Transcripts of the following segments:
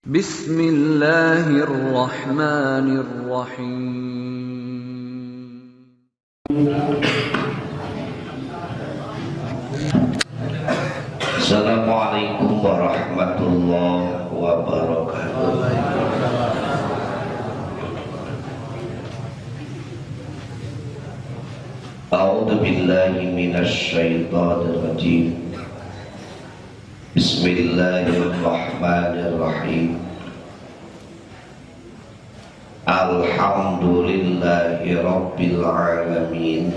Bismillahirrahmanirrahim. Assalamualaikum warahmatullahi wabarakatuh. A'udzu billahi minasy syaithanir rajim. Bismillahirrahmanirrahim. Alhamdulillahi rabbil alamin.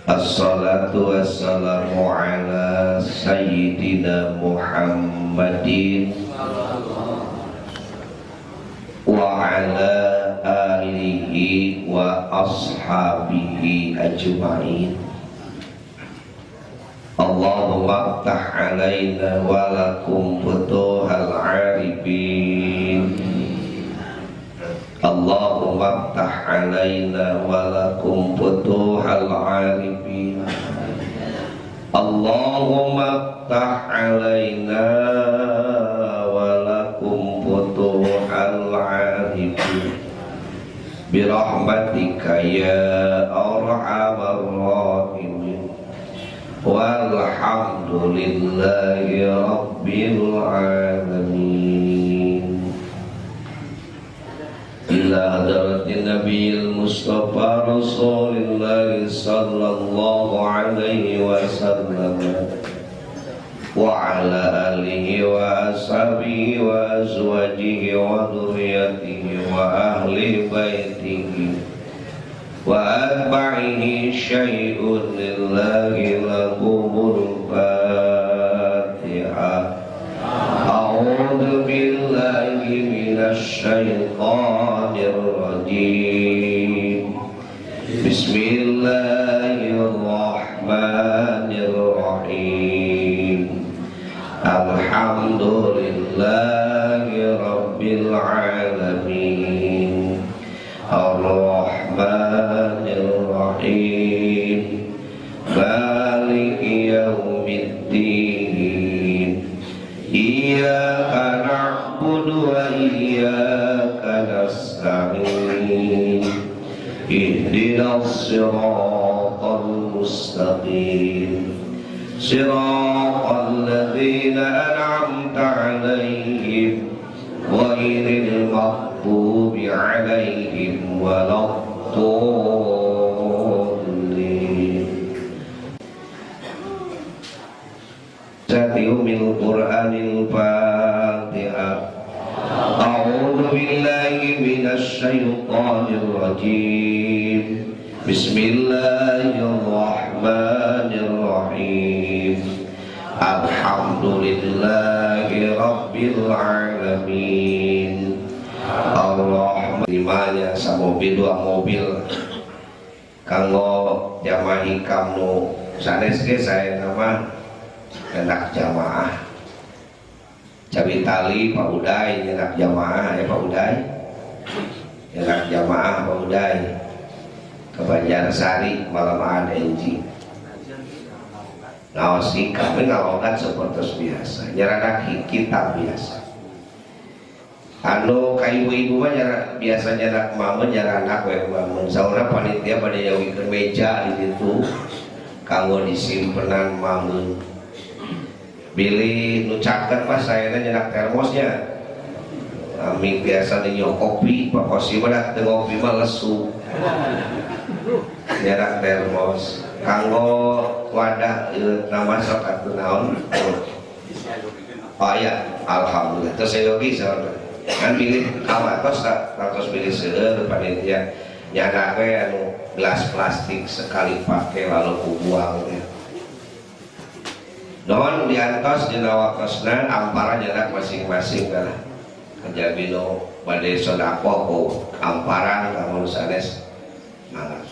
Assalatu wassalamu ala sayyidina Muhammadin wa ala alihi wa ashabihi ajma'in. Allahumma ftah alaina wa lakum futuhal arifin. Allahumma ftah alaina wa lakum futuhal arifin. Allahumma ftah alaina wa lakum futuhal arifin. Birahmatika ya arhamar rahimin. Walhamdulillahi rabbil alamin. Ila hadratin nabiyil mustafa rasulillahi sallallahu alaihi wasallam wa ala alihi wa ashabihi wa azwajihi wa dhurriyyatihi wa ahli baitihi wa atba'ihi syai'un lillahi lahumul Fatiha. A'udzu billahi minasy syaithanir rajim. Bismillahirrahmanirrahim. Alhamdulillahi rabbil alamin. Ar-Rahmanir-Rahim. Maliki yaumiddin. Iyyaka na'budu wa iyyaka nasta'in. Ihdinas siratal mustaqim. Siratal ladzina an'amta 'alaihim ghairil maghdubi 'alaihim waladdallin. Min Qur'anil Fatihah. A'udzu billahi minasy syaithanir rajim. Bismillahirrahmanirrahim. Alhamdulillahi rabbil alamin. Ar-Rahman. Limanya sa mobil dua mobil kanggo jamaah hikam nu sanes ge saya nama enak jamaah cabi tali Pak Uday enak jamaah ya Pak Uday enak jamaah Pak Uday ke Banjarsari malamaan enji naos kami ngalogat seperti biasa nyaranak kita biasa anu ka ibu-ibu mah biasa nyarak mama nyaranak we bangun saurna panitia pada nyawikeun meja di ditu kanggo disimpenan mangun bilih nucakeun pas saena nyenak termosnya kami biasa nyenyok kopi Pak Kosi mah teu ngopi mah lesu nyenak termos kanggo wadah nama sok atuh naon oh iya alhamdulillah terus yogi saudara kan pilih kamatos tak ratos pilih seueur panitia nyanak we anu gelas plastik sekali pakai lalu kubuang ya. Don diantos dina waktosna ampara nyanak masing-masing kana kajabi nu bade sodaqoh ku amparan kamu sanes mangan.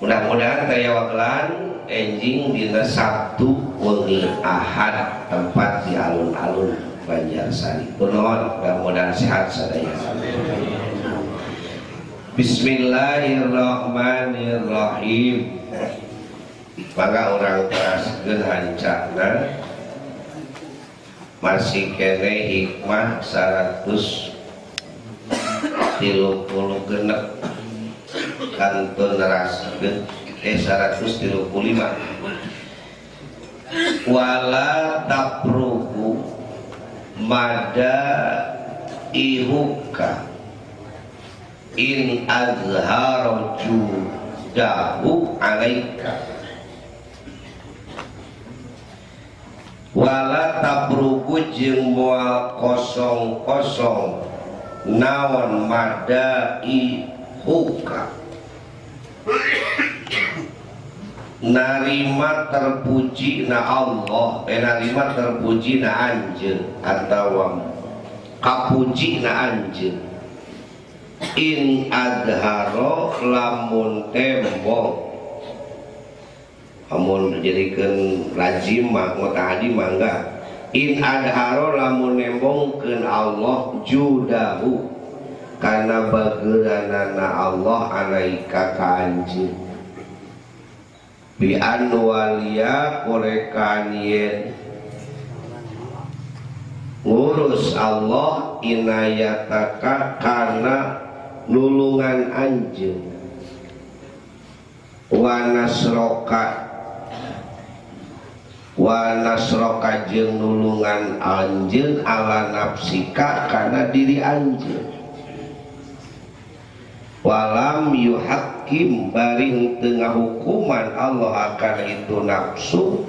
Mudah-mudahan daya wagelan enjing dina Sabtu wengi Ahad tempat di alun-alun Banjarsari. Kunaon mudah-mudahan sehat sadaya. Bismillahirrahmanirrahim. Maka orang teraskeun hancana masih kene hikmah 130 genep kantun neraskeun 135 wala tapruhu mada ihuka in azharo judahu alaika wala tabruku jeung moal kosong-kosong naon madai huka narima terpuji na Allah narima terpuji na anjeun atawa kapuji na anjeun in adharo lamun tembok amun dijadikeun lazim mah mutahadi mangga in adharo lamun nembongkeun Allah judahu kana bageuranana Allah alaika ka anjeun bi anwalia korekan yen ngurus Allah inayataka kana nulungan anjeun wa nasroka jeung nulungan anjeun ala nafsika kana diri anjeun walam yuhakim bari tengah hukuman Allah akan itu nafsu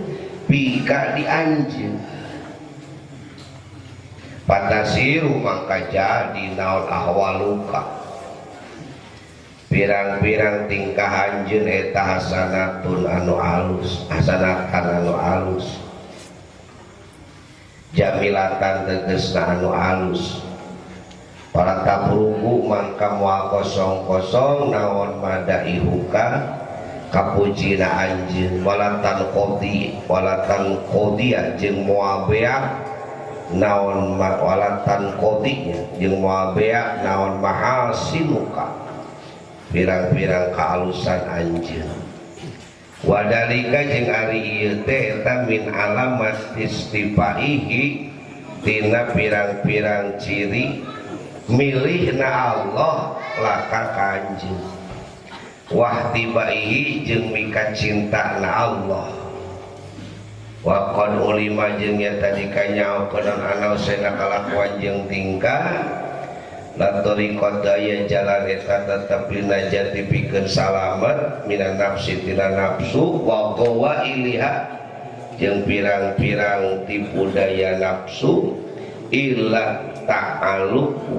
bika di anjeun patasiru maka jadi naon ahwaluka pirang-pirang tingkah anjeun eta hasanatun anu alus hasanatan anu alus jamilatan tegesna anu alus para tabruku mangka moal kosong-kosong naon madaihuka kapujina anjeun walatan qodi jeung moal beak naon walatan qodinya jeung moal beak naon mahasinuka pirang-pirang kealusan anjeun wadalika jeung ari ieu teh eta min alamat istifaihi tina pirang-pirang ciri milihna Allah laka kanjeun wahtibaihi jeung mika cintana Allah wa qad ulima jeung nya tadi kanyaokeun anausna kalakuan jeung tingkah la tariqat daya jalan eta tetapi najati pikeun salamet minan nafsi tina nafsu wa qawailiha jeung pirang-pirang tipu daya nafsu illa ta'alluqa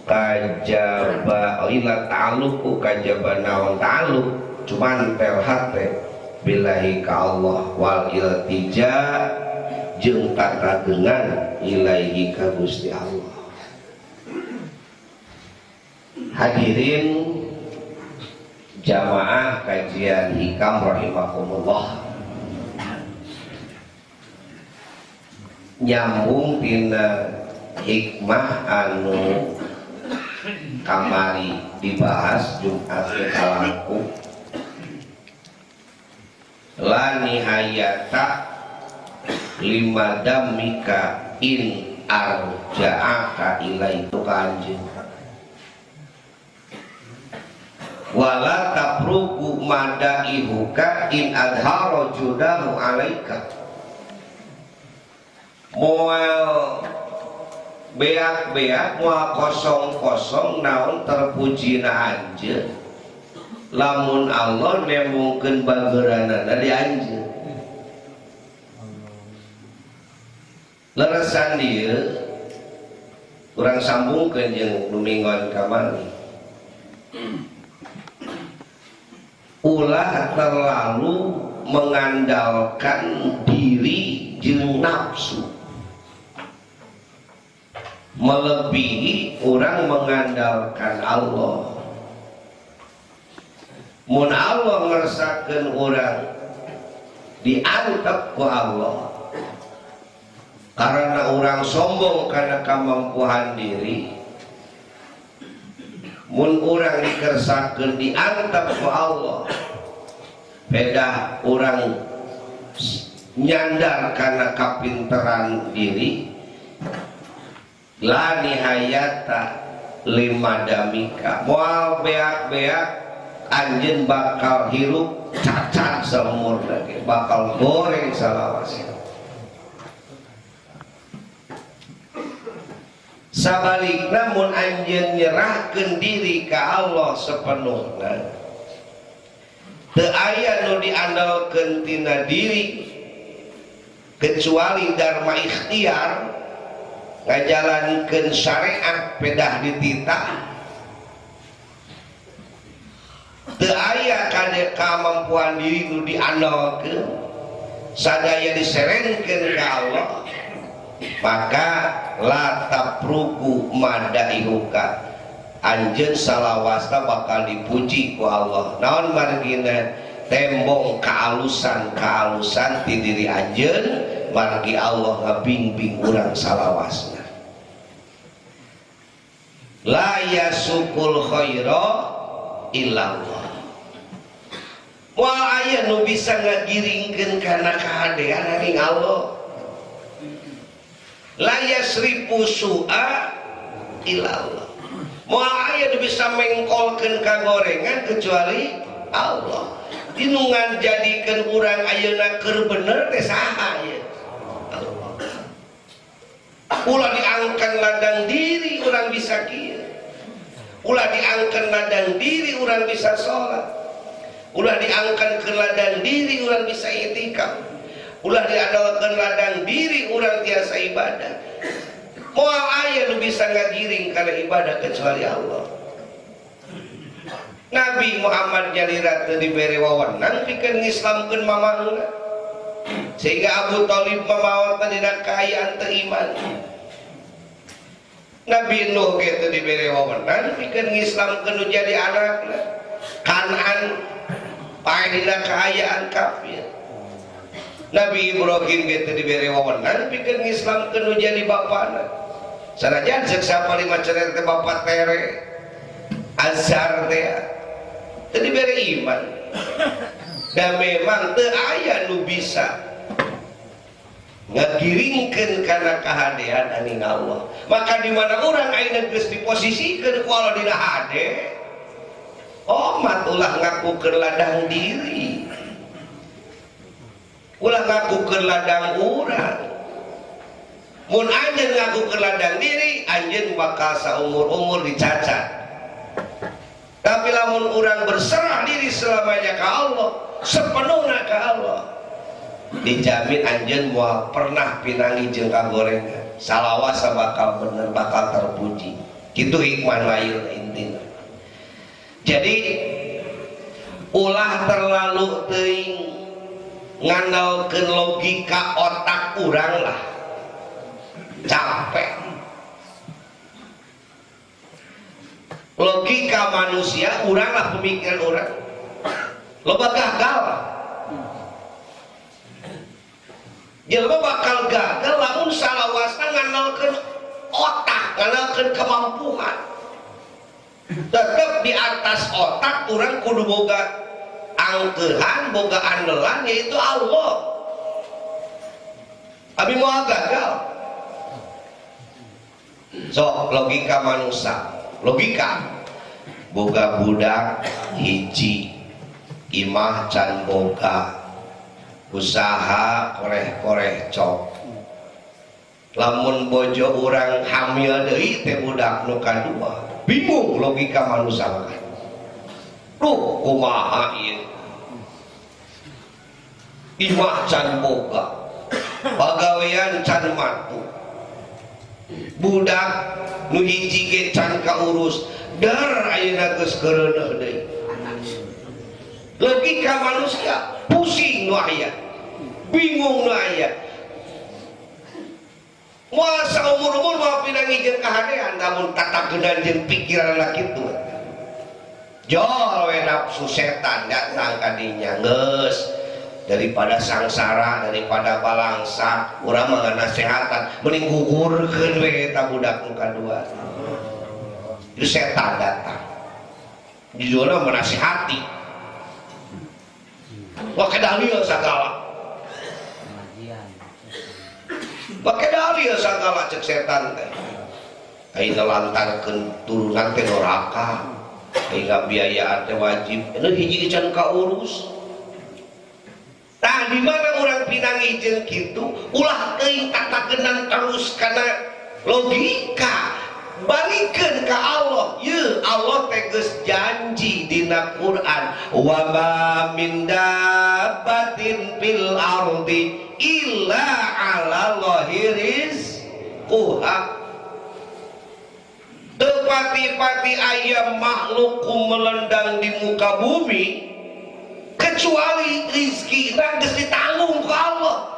kajaba ila ta'alluqu kajaba naon ta'alluq cuman terhate billahi ka Allah wal iltija jeung tatageungan ilaihi ka Gusti Allah. Hadirin jamaah kajian hikam rahimakumullah, nyambung tina hikmah anu kamari dibahas Jumat kalaku la nihayata lima damika in arja'aka ilaihi kanjeun wala tapruku madaihuka in adharo judahu alaika moal beak-beak moal kosong-kosong naon terpujina anjeun lamun Allah nemungkeun bageuranana di anjeun leresan dieu urang sambungkeun jeung numingon kamari ulah terlalu mengandalkan diri jeung nafsu melebihi orang mengandalkan Allah. Mun Allah ngerasakeun orang diantep ku Allah karena orang sombong karena kemampuan diri, mun orang dikersakeun diantep ku Allah beda orang nyandar karena kapinteran diri la nihayata lima damika moal beak-beak anjeun bakal hirup cacat seumur lagi bakal goreng salawasna. Sabalikna mun anjeun nyerahkeun diri ka Allah sepenuhna teu aya nu diandalkeun tina diri kecuali dharma ikhtiar ngajalankeun syariat pedah dititah teu aya kade kamampuan diri nu diandalkeun sadaya diserenkeun ka Allah maka la tapruku madaihuka anjeun salawasna bakal dipuji ku Allah. Naon margina tembong kaalusan ti diri anjeun margi Allah ngabimbing urang salawasna. La yasukul khaira illallah. Moal aya nu bisa ngagiringkeun kana kahadean aning Allah. La yasrifu su'a ilallah. Moal aya nu bisa mengkolkeun kagorengan kecuali Allah. Dinungan jadikeun urang ayeuna keur bener teh saha ye? Allah. Ulah diangkan ladang diri urang bisa kieu. Ulah diangkan ladang diri urang bisa salat. Ulah diangkan ke ladang diri urang bisa itikaf. Ulah diandalkeun ladang diri urang tiasa ibadah. Moal aya nu bisa ngagiring kana ibadah kecuali Allah. Nabi Muhammad jalira teu dibere wewenang pikeun ngislamkeun mamahna. Sehingga Abu Thalib mamawatna dina kaayaan teu iman. Nabi Nuh ge teu dibere wewenang pikeun ngislamkeun nu jadi anakna. Kanaan pae dina kaayaan kafir. Nabi Ibrahim gitu diberi wewenang pikeun ngislamkeun nu jadi bapana. Sanajan ceuk sapalima cenah teh bapak tere azhar teh teu diberi iman. Dan memang teu aya nu bisa ngagiringkeun kana kahadean aning Allah. Maka di mana urang ayeuna geus diposisikeun ku Allah dina hade, umat ulah ngakukeun ladang diri. Ulah ngakukeun ladang urang. Mun anjeun ngakukeun ladang diri, anjeun bakal saumur-umur dicacat. Tapi lamun urang berserah diri selamanya ka Allah, sepenuhna ka Allah, dijamin anjeun moal pernah pinangi jeung kagorengan. Salawasa bakal bener, bakal terpuji. Kitu hikmah lain intina. Jadi ulah terlalu teuing ngandalkeun logika otak urang lah, capek. Logika manusia urang lah, pemikiran urang loba gagal. Jelema bakal gagal lamun salawasna ngandalkeun otak, ngandalkeun kemampuan. Tetep di atas otak urang kudu boga angkehan, boga andelan, yaitu Allah. Abi mau gagal. So logika manusia, logika boga budak hiji imah can boga usaha koreh-koreh cok. Lamun bojo urang hamil deui teh budak nu kadua, bingung logika manusia kan. Duh kumaha ieu? Imah can boga, pagawean can matu, budak nu hiji ge can kaurus, dar ayeuna geus keureuneuh deui. Logika manusia pusing nu aya, bingung nu aya. Moal saumur-umur moal pinangi jeung kahadean, namun tatageundan jeung pikiran kitu. Jol we nafsu setan datang ka dinya, geus daripada sangsara, daripada balangsa, urang mah nasehatan mending gugurkeun we eta budak nu kadua. Itu setan datang. Judulna menasihati. Wah kedalil sagala. pakai dalil sagala cek setan teh ayeuna lantarkeun turunan teh neraka ayeuna biayaan teh wajib anu hiji can kaurus. Nah di mana orang pinangi jeung kitu ulah teuing katakeun terus kana logika balikeun ka Allah. Ye Allah tegas janji dina Quran wa ma min dabbatin fil ardi illa 'ala Allahi rizquha. Teu pati-pati aya makhluk melendang di muka bumi kecuali rizkina geus ditanggung ku Allah.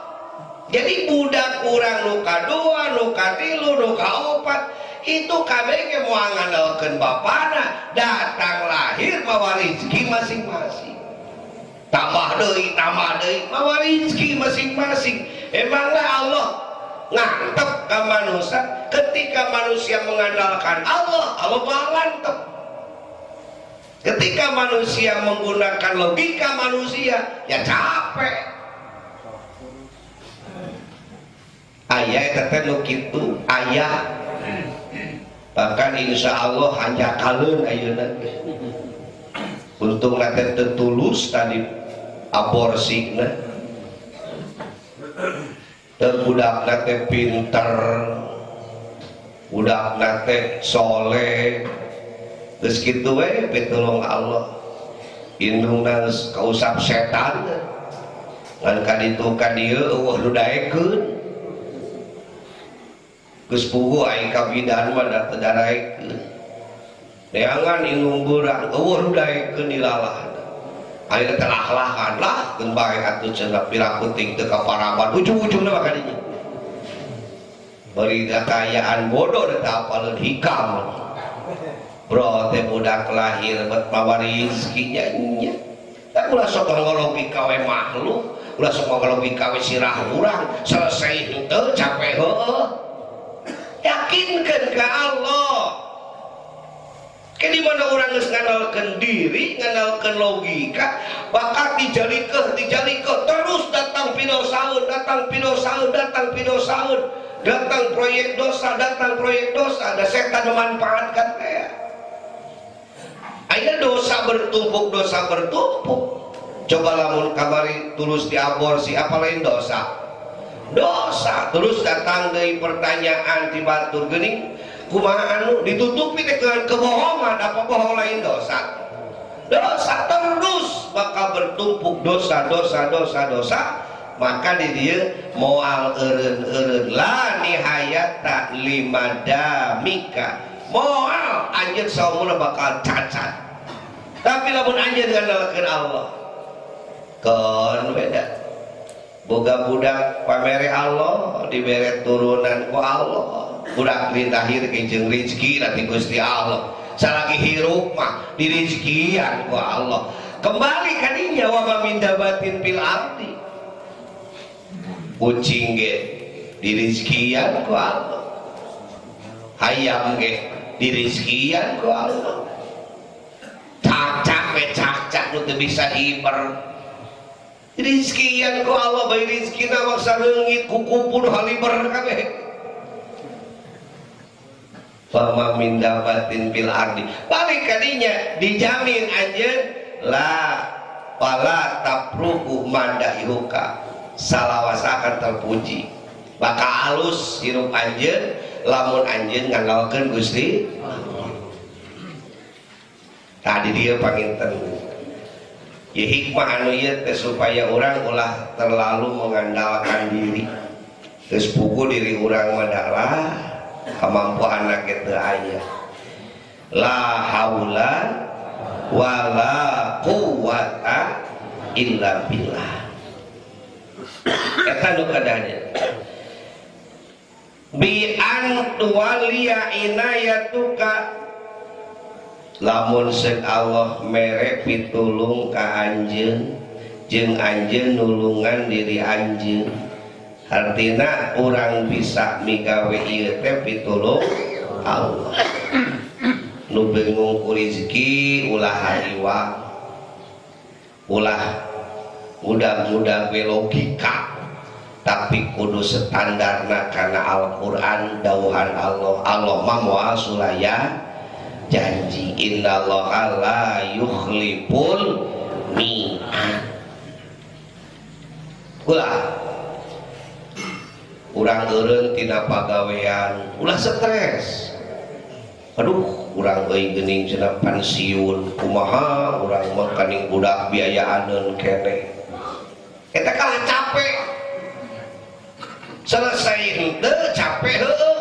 Jadi budak urang nu kadua, nu katilu, nu kaopat itu kabeh ge moal ngandalkeun bapana datang lahir mawa rezeki masing-masing. Tambah deui mawa rezeki masing-masing. Emanglah Allah ngantep ka manusia? Ketika manusia mengandalkan Allah, Allah maha ngantep. Ketika manusia menggunakan logika manusia, ya capek. Ayah teteh nu kitu ayah. Bahkan insya Allah hanya kalun ayeuna. Untung nate tetulus tadi aborsi na. Dan budak nate pinter, budak nate soleh. Terus gitu we pitulung Allah. Indungna kausap setan. Ngan kaditu ka dieu eueuh nu daekeun. Geus puguh aing kabidan mah da teu dadaekeun. Neangan indung beurang eueuh nu daekeun dilalahna. Ayeuna teh lah keun bae atuh cenah pirakuting teu kaparaban ujung-ujungna mah kadinya. Bari kakayaan bodoh da teu apaleun hikam. Bro teh budak lahir bet mawa rezeki nya. Da ulah sok ngalogika we makhluk, ulah sok ngalogika we sirah urang, selesai henteu capek heueuh. Yakinkan ke Allah. Ke di mana orang geus ngandalkeun diri, ngandalkeun logika, bakal dijalikeun terus datang pinosaeun, datang proyek dosa, ada setan memanfaatkan teh. Aya dosa bertumpuk. Coba lamun kamari tulus diaborsi apa lain dosa? Terus datang dari pertanyaan di batur geuning kumaha anu ditutupi dengan kebohongan, apa bohong lain dosa terus bakal bertumpuk dosa, maka di dia moal eureun la nihayata limadamika, moal anjeun saumurna bakal cacat. Tapi lamun anjeun ngandalkeun Allah kon beda. Boga budak pamere Allah dibere turunan ku Allah, budak ditahir ke jeung rezeki nanti Gusti Allah. Salagi hirup mah dirizkian ku Allah. Kembali ka dinya wa ma min dabatin fil ardi. Kucing ge dirizkian ku Allah. Hayam ge dirizkian ku Allah. Cacak nu teu bisa hiber. Rizkian ku Allah bayi rizkina maksa leungit kukupun haliber kabeh. Fama min dabatin fil ardi, balik kadinya dijamin anjeun la wala tapruku madaihuka, salawasa akan terpuji. Bakal halus hirup anjeun lamun anjeun ngandalkeun Gusti. Tadi dia panginten ya hikmah anu ieu teh supaya orang ulah terlalu mengandalkan diri. Geus puguh diri urang mah dalah kamampuan ge teu aya. La haula wala quwwata illa billah. Eta nu kadanya. Bi an tuwaliya inayatuka, lamun seuk Allah mere pitulung ka anjeun jeung anjeun nulungan diri anjeun. Artina urang bisa migawe ieu teh pitulung Allah. Nu bingung ku rezeki ulah hariwa, ulah mudah-mudah we logika. tapi kudu standarna karena Al-Quran dawuhan Allah. Allah mah moal sulaya janji, innallaha la yukhliful mi'ad. Ulah urang eureun tina pagawean ulah stres, aduh urang euy geuning cenah pensiun kumaha urang mah kaning budak biayaaneun keneh eta kalah capek. Selesai henteu capek heueuh,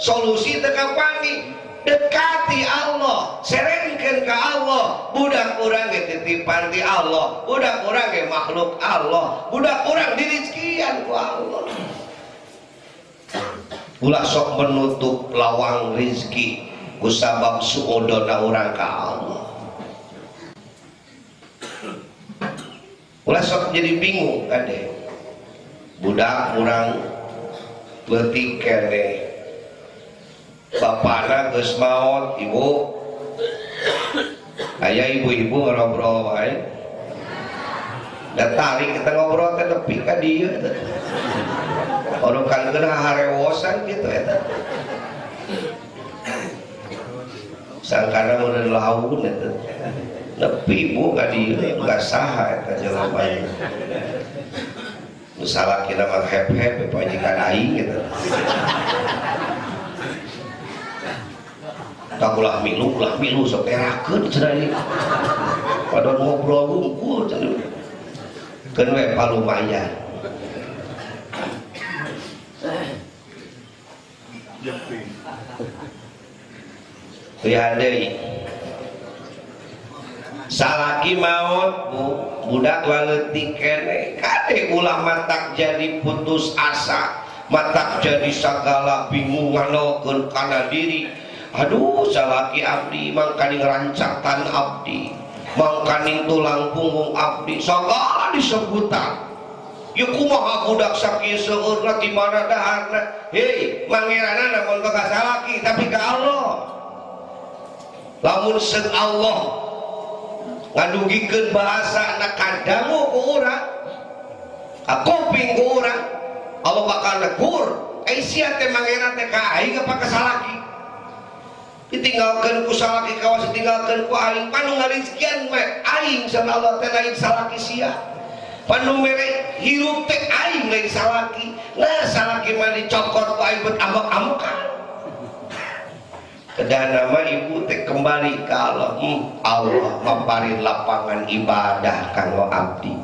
solusi teu kapani, dekati Allah, serengkeun ka Allah. Budak urang ge titipan ti Allah, budak urang ge makhluk Allah, budak urang dirizkian ku Allah. Ulah sok menutup lawang rizki ku sabab suudona urang ka Allah. Ulah sok jadi bingung kade. Budak urang leutik keneh, bapana geus maot, ibu aya ibu-ibu ngobrol wae, da tarik kita ngobrol teh nepi ka dieu teh, orokan geuna harewosan kitu eta, sangkana meureun laun eta, nepi ibu ka dieu engga saha eta jelema. Nu salakina mah hep-hep pajikan aing gitu. Tak ulah milu sok terakeun cenah ieu. Padahal ngobrol hungkul cenah. Keun we palumayan. Lihat deui. Salaki maut budak waleutik keneh kade ulah matak jadi putus asa, matak jadi sagala bingung nganokeun kana diri. Aduh salaki abdi mangkaning rancatan abdi, mangkaning tulang punggung abdi sagala disebutan. Ya kumaha budak sakieu seueurna ti mana daharna. Hei mangeranna namun ka salaki tapi ka Allah. Lamun seung Allah ngadugikeun bahasa anak kadangu ku urang, kuping ku urang, Allah bakal negur. Sia teh mangeran teh ka aing apa ka salaki? Ditinggalkeun ku salaki kawas ditinggalkeun ku aing, panu ngarizkian mah aing sama Allah teh lain salaki sia. Panu mere hirup teh aing lain salaki. Nah salaki mah dicokot ku aing bet ambek-ambekan. Kedah nama ibu teh kembali ke Allah. Allah maparin lapangan ibadah kanggo abdi.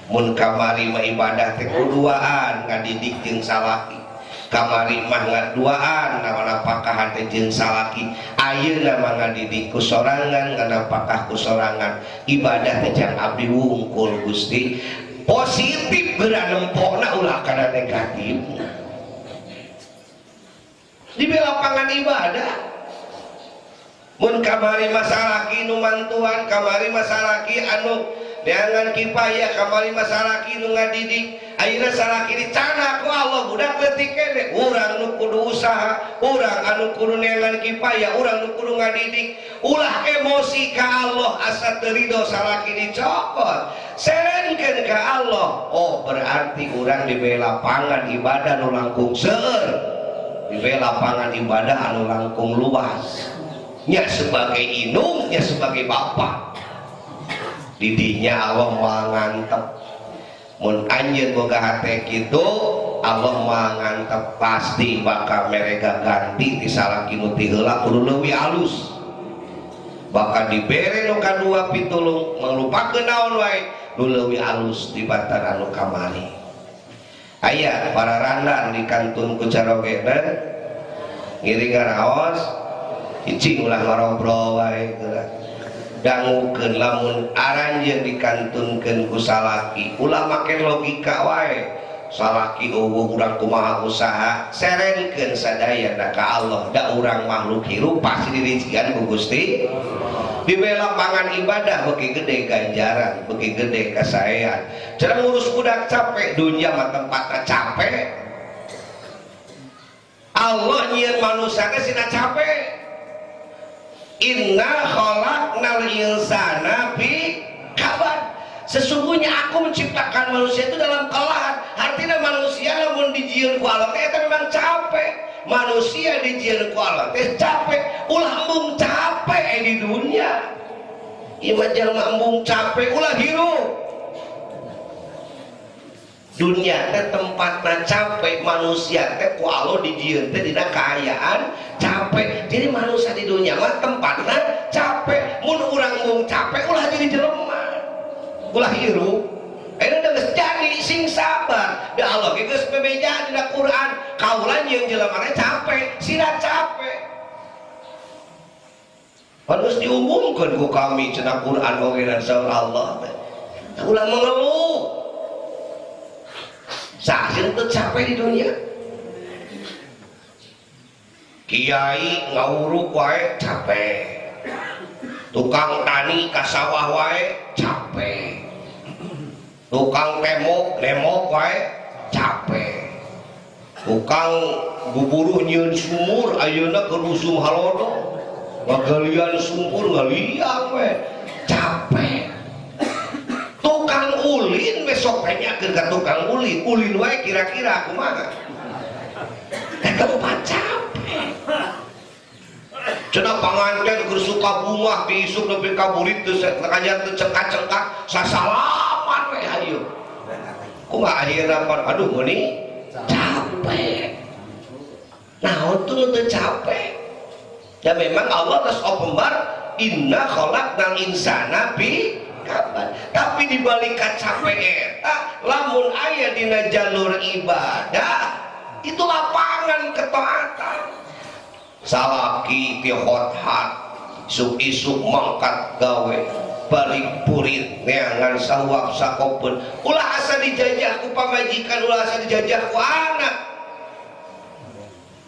Mun kamari mah ibadah teh kuduaan ngadidik jeung salaki. Kamari mah ngaduaan naon-napakah teh jeung salaki. Ayeuna mah ngadidik ku sorangan nganapakah ku sorangan. Ibadah teh jang abdi wungkul Gusti. Positif geura nempona ulah kana negatif. Di lapangan ibadah mun kamari masalaki nu mantuan, kamari masalaki anu neangan kipaya, kamari masalaki nu ngadidik. Ayeuna salaki dicana ku Allah budak leutik keneh, urang nu kudu usaha, urang anu kudu neangan kipaya, urang nu kudu ngadidik. Ulah emosi ka Allah asa teu ridho salaki dicokot, serengkeun ka Allah. Oh berarti urang diberi lapangan ibadah nu langkung seueur, diberi lapangan ibadah anu langkung luas. Nya sebagai indung, nya sebagai bapak. Didinya Allah mangantep. Mun anjeun boga hate kitu, Allah mangantep pasti bakal mereka ganti ti salaki nu ti heula kudu leuwih alus. Bakal dibere nu kadua pitulung manglupakeun naon wae nu leuwih alus tibatan anu kamari. Aya para randang dikantun ku carogena ngiring ngaraos cicing ulah ngarobrol wae geura dangukeun lamun aranjeun dikantunkeun ku salaki ulah make logika wae salaki eueuh urang kumaha usaha serengkeun sadayana ka Allah da urang makhluk hirup pasti dirizkian ku Gusti diberi lapangan ibadah beuki gede ganjaran beuki gede kasaean cenah ngurus budak capek dunya mah tempatna capek Allah nyieun manusia teh sina capek. Inna khalaqnal insana fi kabad. Sesungguhnya aku menciptakan manusia itu dalam kelelahan. Artinya dijieun ku Allah teh memang capek. Manusia dijieun ku Allah teh capek. Ulah embung capek di dunia. Ieu mah jelema embung capek ulah hirup. Dunia teh tempatna capek, manusia teh ku Allah dijieun teh dina kaayaan capek. Jadi manusia di dunia mah tempatna capek. Mun urang mung capek ulah jadi jelema. Ulah hirup. Ayeuna geus jadi sing sabar. Da Allah ge geus bebeja dina Quran. Kaulan jeung jelema teh capek, sira capek. Harus diumumkeun ku kami cenah Quran oge dan saur Allah teh. Ulah mengeluh. Saking tuh capek di dunia. Kiai ngawuruk wae capek. Tukang tani ka sawah wae capek. Tukang nemok wae capek. Tukang buburuh nyieun sumur ayeuna keur usum halodo. Ngagalian sumur ngaliang we capek. Tukang ulin besok tanyakeun ka tukang ulin wae kira-kira kumaha ka tempat capek. Cenah panganten keur suka bunga diisuk nepi ka burit teu kajian teu cengkak-cengkak sasalaman we hayu. Kumaha ayeuna aduh meuni capek. Naon tuh teu capek? Ya memang Allah geus opembar inna khalaqnal insana fi kapan. Tapi dibalik capek eta lamun aya dina jalur ibadah itu lapangan ketaatan. Salaki ti hothat isuk-isuk mangkat gawe balik purit neangan sawab sakopeun ulah asa dijajah ku pamajikan ulah asa dijajah ku anak.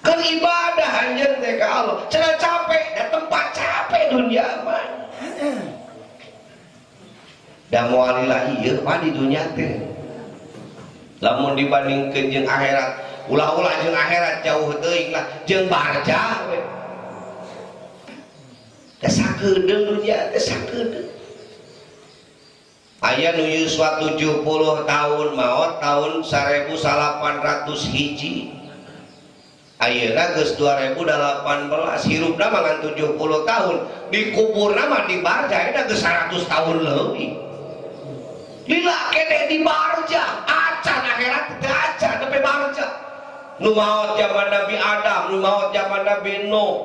Kan ibadah anjeun teh ka Allah. Cenah capek da tempat capek dunia mah. Da moalilah ieu mah di dunia teh. Lamun dibandingkeun jeung akhirat, ulah-ulah jeung akhirat jauh teuing lah jeung barja we. Teh sakedeung dunia teh sakedeung. Aya nu yuswa 70 tahun maot tahun 1800 hiji. Ayeuna geus 2018 hirupna mah ngan 70 tahun, dikuburna mah di barja eta geus 100 tahun leuwih. Lila kene di barja, acan akhirat teu acan tapi barja. Nu maot zaman Nabi Adam, nu maot zaman Nabi Nuh,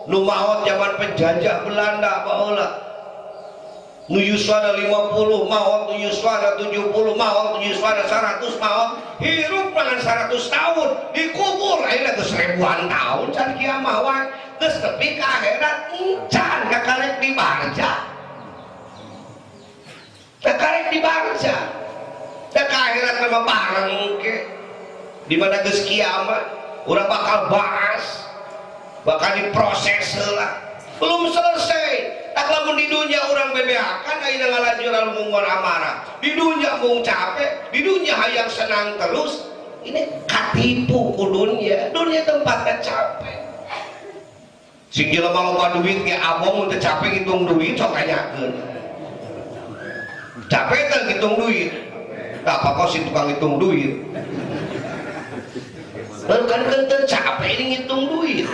nu maot zaman penjajah Belanda baheula. Nu yuswana 50 maot, nu yuswana 70 maot, nu yuswana 100 maot, hirup dengan 100 tahun, dikubur ayeuna geus ribuan tahun can kiamah wae, geus nepi ka akhirat encan kakarek di barja. Kakarek di barja. Da ka akhirat mah bareng ke. Di mana geus kiamat, urang bakal bahas, bakal diproses heula. Belum selesai. Tak lamun di dunia orang bebeakan ayeuna ngalajuran mungkar amarah. Di dunia mung capek, di dunia hayang senang terus. Ini katipu ku dunia. Dunia tempatnya capek. Sing jelema loba duit ge abong mun teu capek ngitung duit sok tanyakeun. Capek teh ngitung duit. Tak apa-apa si tukang ngitung duit. Lalu kan teu capek ngitung duit.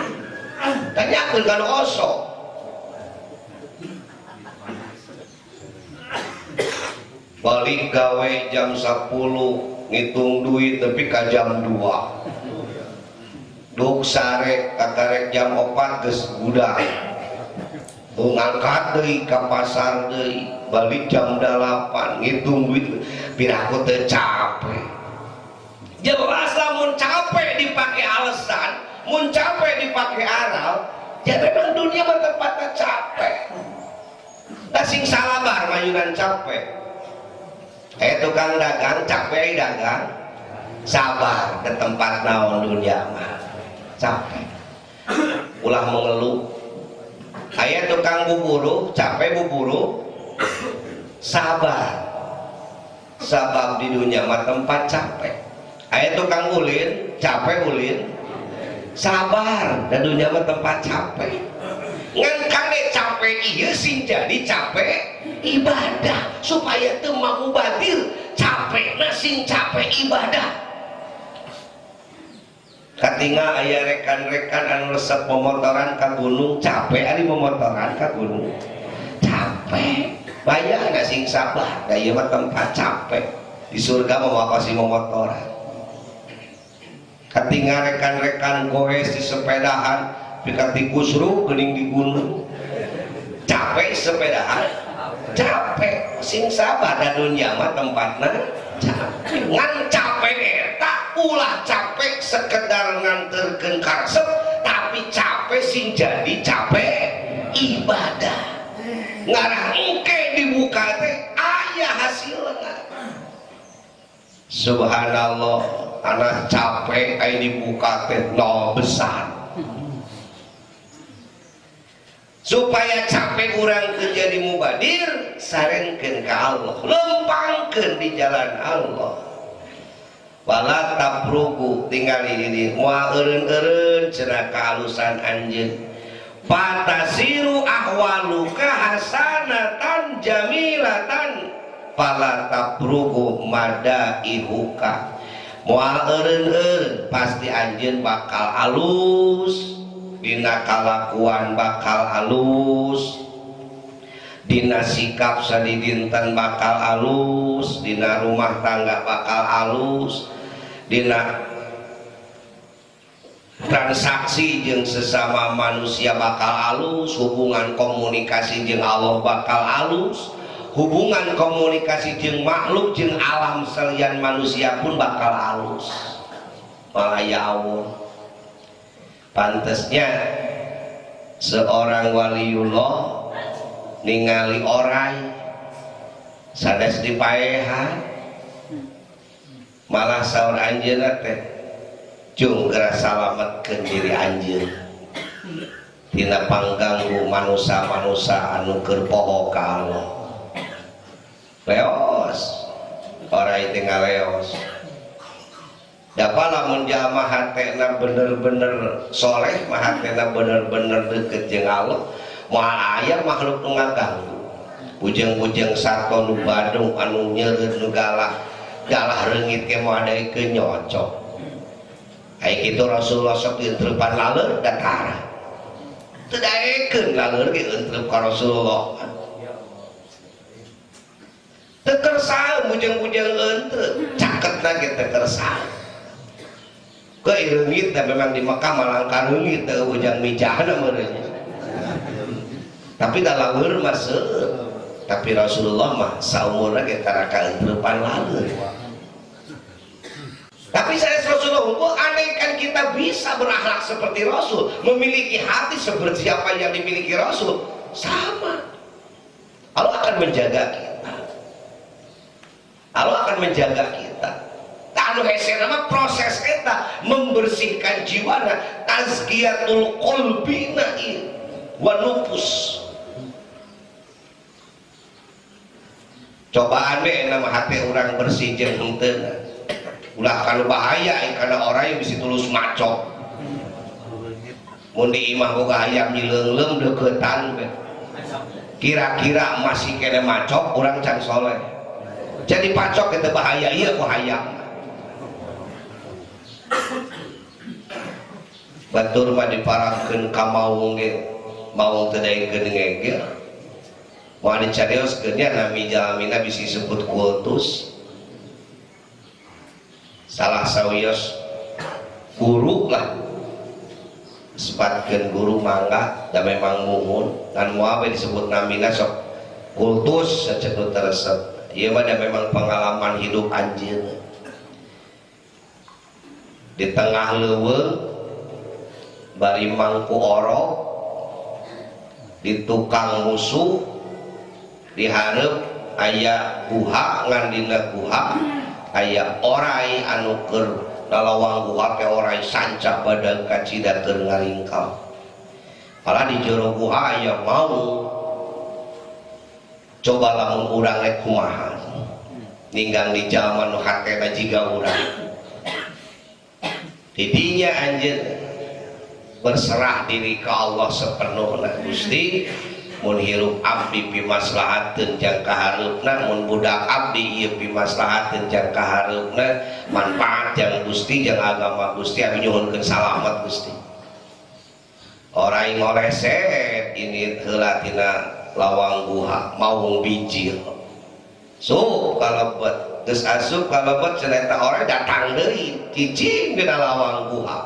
Tanyakeun kan osok. Balik gawe jam 10 ngitung duit tapi ka jam 2 duk sare kakarek jam 4 geus budang ngangkat deui ka pasar deui balik jam 8 ngitung duit piraku teu capek. Jelas lamun capek dipake alasan, mun capek dipake aral, ya memang dunia mah tempatna capek. Da sing salabar mayunan capek. Tukang dagang capek dagang sabar ke tempat naon dunia mah capek ulah mengeluh. Aya tukang buburu capek buburu sabar sabab di dunia mah tempat capek. Aya tukang ulin capek ulin sabar dan dunia mah tempat capek. Ngan kade capek ieu sing jadi capek ibadah supaya teu mangubadir capekna sing capek ibadah. katingal aya rekan-rekan anu resep memotoran ka gunung capek ari memotoran ka gunung capek bayar nggak sing sabar da ieu mah tempat capek di surga mau apa sih memotoran katingal rekan-rekan goes di sepedahan pikati kusru geuning di gunung capek sepedahan capek sing sabar da dunya mah tempatna capek ngan capek eta ulah capek sekedar nganterkeun karesep tapi capek sing jadi capek ibadah ngarah engke dibuka teh aya hasilna subhanallah anak capek aya dibuka teh no besar supaya capek urang teu jadi mubadir sarenkeun ka Allah lempangkeun di jalan Allah wala taprugu tinggal ini moal eureun-eureun cenah kaalusan anjeun patasiru ahwaluka hasanatan jamilatan fala taprugu madaihuka moal eureun-eureun pasti anjeun bakal alus dina kalakuan bakal alus dina sikap sadidinten bakal alus dina rumah tangga bakal alus dina transaksi jeung sesama manusia bakal alus hubungan komunikasi jeung Allah bakal alus hubungan komunikasi jeung makhluk jeung alam salian manusia pun bakal alus malah ya Allah pantesnya seorang waliullah ningali orai sanes dipaehan malah saur anjeunna teh cung geura salametkeun diri anjeun tina pangganggu manusia-manusia anu keur poho ka Allah leos orai teh ngaleos dapa lamun jalma hatena bener-bener soleh mah hatena bener-bener deukeut jeung Allah moal aya makhluk nu ngaganggu bujeng-bujeng sato nu badung anu nyeureud nu galah reungit ke moal daekeun nyocok aya kitu Rasulullah sok dieunteupan laleur da tara teu daekeun laleur ge eunteup ka Rasulullah teu kersaeun bujeng-bujeng eunteup caketna ge teu kersaeun ke reungit da memang di Mekah malangka reungit teu bujang mijahna meureun tapi dalam laleur mah seueur tapi Rasulullah mah saumurna ge tara kaeunteupan laleur tapi saya Rasulullah unggul andaikan kita bisa berakhlak seperti Rasul memiliki hati seperti apa yang dimiliki Rasul sama Allah akan menjaga kita Allah akan menjaga kita anu hese nama proses eta membersihkan jiwana tazkiyatul qalbina wa nufus cobaan we nama hati orang bersih jeung henteu ulah kalau bahaya karena orang yang bisa tulus macok mun di imah boga hayam nyileunglem deuketan kira-kira masih kena macok orang can soleh jadi pacok itu bahaya iya ku hayam batur mah diparangkeun ka maung ge maung teu daekeun ngegel moal dicarioskeun nya nami jalamina bisi disebut kultus salah sawios guru lah sepatkeun guru mangga da memang muhun dan moal disebut namina sok kultus saceuk teresep ieu mah da memang pengalaman hidup anjeun di tengah leuweung bari mangku orok di tukang musuh di hareup aya guha ngan dina guha aya orai anu keur lalawang guha ke orai sanca badag kacida keur ngaringkal malah di jero guha aya mau coba lamun urang rek kumaha ninggang di jalma nu hatena jiga urang didinya anjeun berserah diri ke Allah sepenuhna Gusti mun hirup abdi pi maslahateun jang kahareupna, mun budak abdi ieu pi maslahateun jang kahareupna, manfaat jang Gusti jang agama Gusti abi nyuhunkeun salamet Gusti. Orang ngoleset ini heula tina lawang guha maung bijil. So kalebet geus asup kalebet cenah orang datang deui cicing dina lawang guha.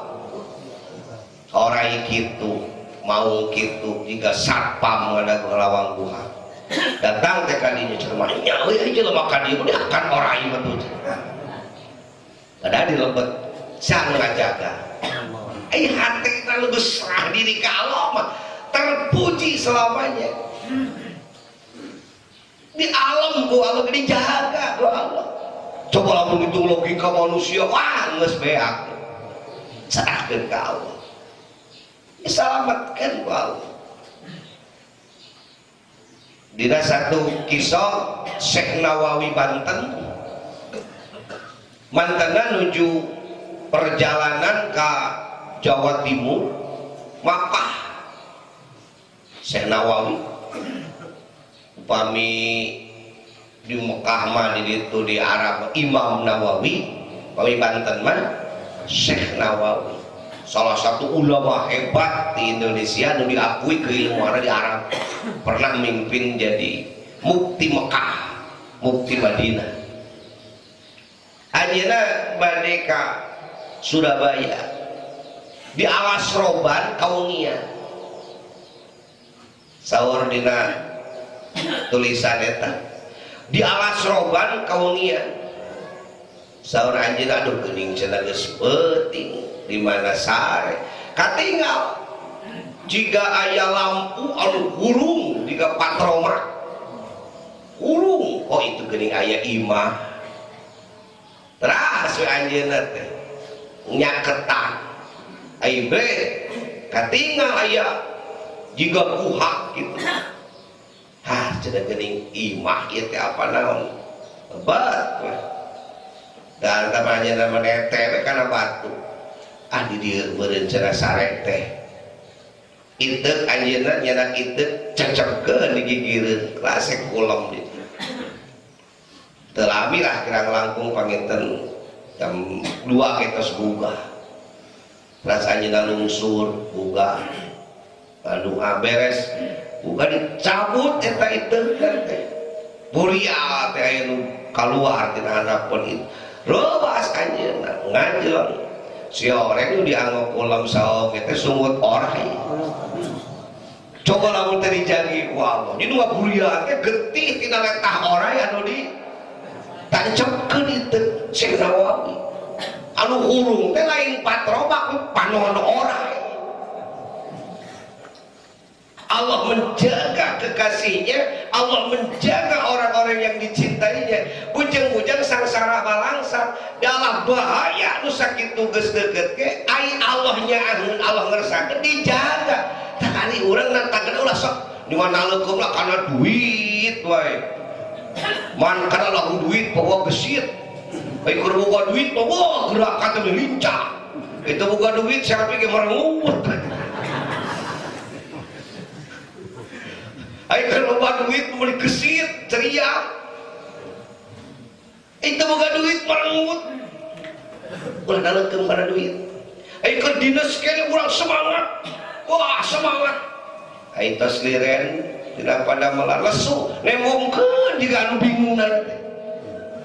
Orang kitu mau kitu jika satpam ngada lawang guha datang teh ka dinya cenah nya euy jelema ka dieu mah akan orai betul ada di lebet sang ngajaga hati terlalu besar diri ka Allah mah terpuji selamanya di alam ku Allah dijaga ku Allah. Coba lamun hitung logika manusia wah geus beak serahkeun ka Allah diselamatkan ku Allah. Dina satu kisah Syekh Nawawi Banten mantena nuju perjalanan ke Jawa Timur Makkah. Syekh Nawawi upami di Mekah mah di ditu di Arab Imam Nawawi, upami Banten mah Syekh Nawawi salah satu ulama hebat di Indonesia nu diakui keilmuanna di Arab, pernah mimpin jadi mufti Mekah, mufti Madinah. Ayeuna bade ka Surabaya di alas roban kawengian saur dina tulisan eta di alas roban kawengian saur anjeun aduh geuning cenah geus peuting di mana sare katinggal jika aya lampu anu hurung jika patroma hurung oh itu geuning aya imah teras we anjeunna teh nyaketan ai bre katinggal aya jika kuhak gitu hah cenah geuning imah ieu teh apa naon lebat we dan tamanya nama nete we kana batu di dieu beureun cenah sare teh iteu anjeunna nyana iteu cecengkeun digigireun lasek kulem di teu lami lah kirang langkung panginten jam 2 ketos buka ras anjeunna lungsur buka anu beres buka dicabut eta iteu teh buria teh aya nu kaluar tina handapun itu robas anjeunna ngajeng si orang itu dianggap ulam saung itu sungut orai coba lamun tadi jangi ku Allah jadi nggak buriannya getih tina letah orai anu di tancepkeun itu Syekh Nawawi anu hurung teh lain patrobak panoan orai. Allah menjaga kekasihnya, Allah menjaga orang-orang yang dicintainya. Bujang-bujang sangsara balangsar dalam bahaya nu sakitu geus deukeut ge ai Allahnya ahun Allah ngersakakeun dijaga. Tah ari urang nantangkeun ulah sok di mana leukeum lah kana duit wae. Man kana lahu duit bawa gesit. Ai keur boga duit bawa gerakan teh lincah. Itu boga duit siapa ge merengut. Ayo kalau duit membeli gesit ceria itu bukan duit merengut ulah daleukeun kana duit ayo keur dinas kene urang semangat wah semangat ayo tos liren tidak pada melar lesu nemongkeun jiga anu bingungan